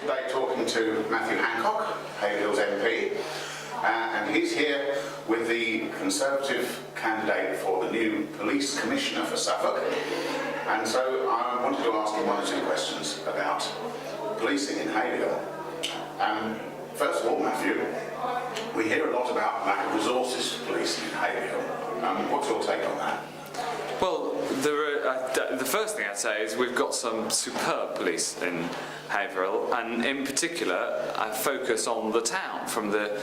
today talking to Matthew Hancock, Haverhill's MP, and he's here with the Conservative candidate for the new Police Commissioner for Suffolk. And so I wanted to ask him one or two questions about policing in Haverhill. First of all, Matthew, we hear a lot about lack of resources for policing in Haverhill. What's your take on that? Well, the first thing I'd say is we've got some superb police in Haverhill, and in particular I focus on the town from the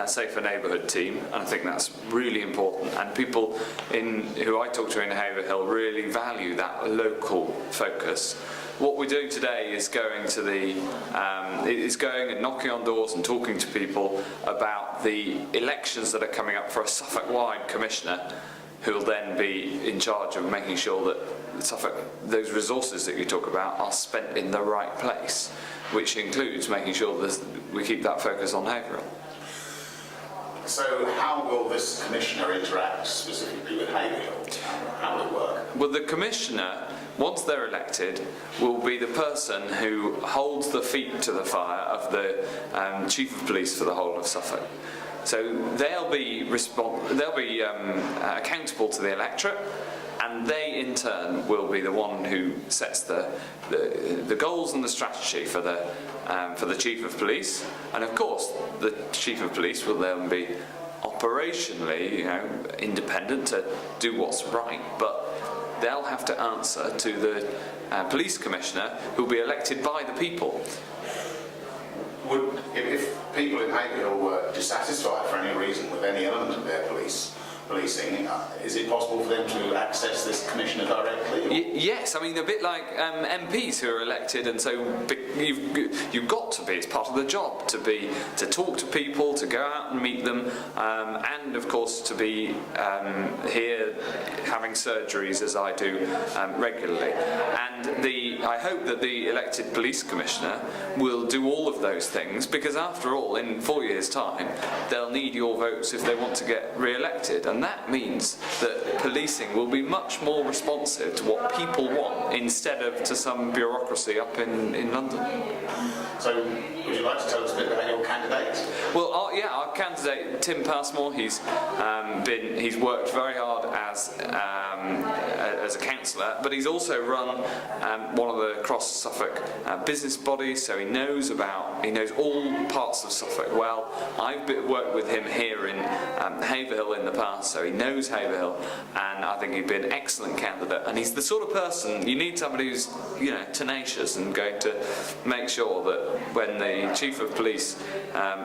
Safer Neighbourhood team, and I think that's really important, and people who I talk to in Haverhill really value that local focus. What we're doing today is going and knocking on doors and talking to people about the elections that are coming up for a Suffolk-wide commissioner, who will then be in charge of making sure that Suffolk, those resources that you talk about, are spent in the right place, which includes making sure that we keep that focus on Haverhill. So how will this commissioner interact specifically with Haverhill? How will it work? Well, the commissioner, once they're elected, will be the person who holds the feet to the fire of the Chief of Police for the whole of Suffolk. So they'll be accountable to the electorate, and they in turn will be the one who sets the goals and the strategy for the Chief of Police. And of course, the Chief of Police will then be operationally, independent to do what's right, but they'll have to answer to the Police Commissioner, who will be elected by the people. If people in Haverhill were dissatisfied for any reason with any element of their policing, is it possible for them to access this commissioner directly? Yes, I mean, a bit like MPs who are elected, and so you've got to be, it's part of the job, to talk to people, to go out and meet them, and of course to be here having surgeries as I do regularly. And I hope that the elected police commissioner will do all of those things, because after all, in 4 years' time, they'll need your votes if they want to get re-elected. And that means that policing will be much more responsive to what people want, instead of to some bureaucracy up in London. So, would you like to tell us a bit about your candidate? Well, our candidate, Tim Passmore, he's worked very hard as a councillor, but he's also run one of the cross Suffolk business bodies, so he knows all parts of Suffolk well. I've worked with him here in Haverhill in the past, so he knows Haverhill, and I think he'd be an excellent candidate. And he's the sort of person you need, somebody who's tenacious and going to make sure that when the Chief of Police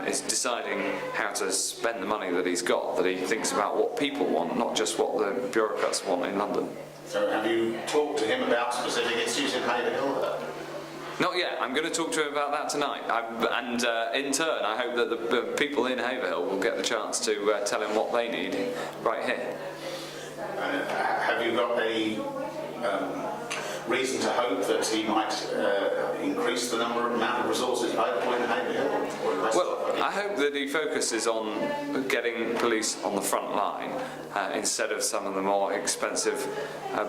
is deciding how to spend the money that he's got, that he thinks about what people want, not just what the bureaucrats want in London. So have you talked to him about specific issues in Haverhill? Not yet. I'm going to talk to him about that tonight. In turn, I hope that the people in Haverhill will get the chance to tell him what they need right here. Have you got any reason to hope that he might increase the amount of resources available in Haverhill? Well, I hope that he focuses on getting police on the front line instead of some of the more expensive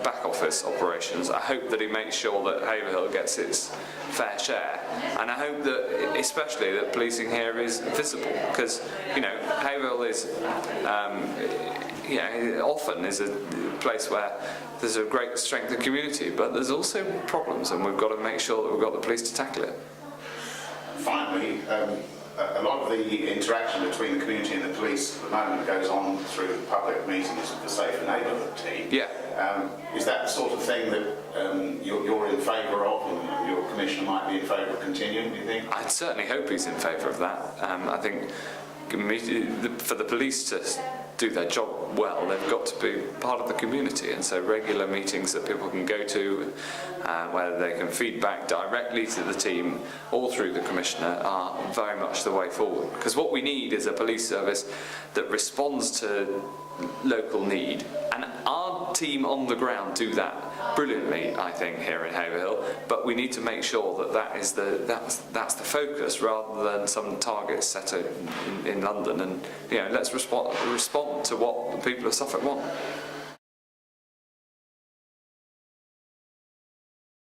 back office operations. I hope that he makes sure that Haverhill gets its fair share, and I hope that especially that policing here is visible, because Haverhill is often is a place where there's a great strength of community, but there's also problems, and we've got to make sure that we've got the police to tackle it. Finally, a lot of the interaction between the community and the police at the moment goes on through the public meetings of the Safer Neighbourhood team. Yeah. Is that the sort of thing that you're in favour of, and your commissioner might be in favour of continuing, do you think? I'd certainly hope he's in favour of that. I think for the police to do their job well, they've got to be part of the community, and so regular meetings that people can go to, where they can feed back directly to the team or through the commissioner, are very much the way forward. Because what we need is a police service that responds to local need, and our team on the ground do that brilliantly, I think, here in Haverhill. But we need to make sure that that's the focus, rather than some targets set in London. And let's respond to what the people of Suffolk want.